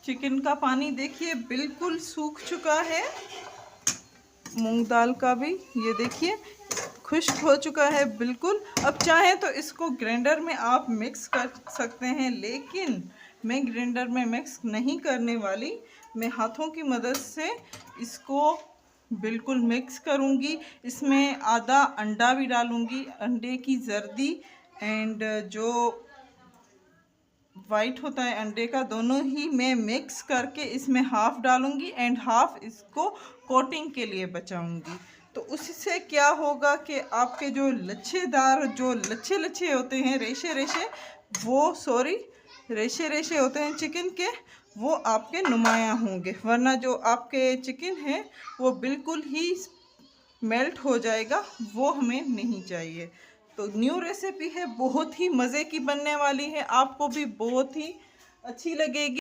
Chicken का पानी देखिए बिल्कुल सूख चुका है। मूंग दाल का भी ये देखिए खुश्क हो चुका है बिल्कुल। अब चाहे तो इसको ग्राइंडर में आप मिक्स कर सकते हैं, लेकिन मैं ग्राइंडर में मिक्स नहीं करने वाली। मैं हाथों की मदद से इसको बिल्कुल मिक्स करूंगी। इसमें आधा अंडा भी डालूंगी, अंडे की जर्दी एंड जो वाइट होता है अंडे का, दोनों ही मैं मिक्स करके इसमें हाफ डालूंगी एंड हाफ इसको कोटिंग के लिए बचाऊंगी। तो उससे क्या होगा कि आपके जो लच्छेदार, जो लच्छे लच्छे होते हैं, रेशे रेशे, वो सॉरी रेशे रेशे होते हैं चिकन के, वो आपके नुमाया होंगे। वरना जो आपके चिकन है वो बिल्कुल ही मेल्ट हो जाएगा, वो हमें नहीं चाहिए। तो न्यू रेसिपी है, बहुत ही मज़े की बनने वाली है, आपको भी बहुत ही अच्छी लगेगी।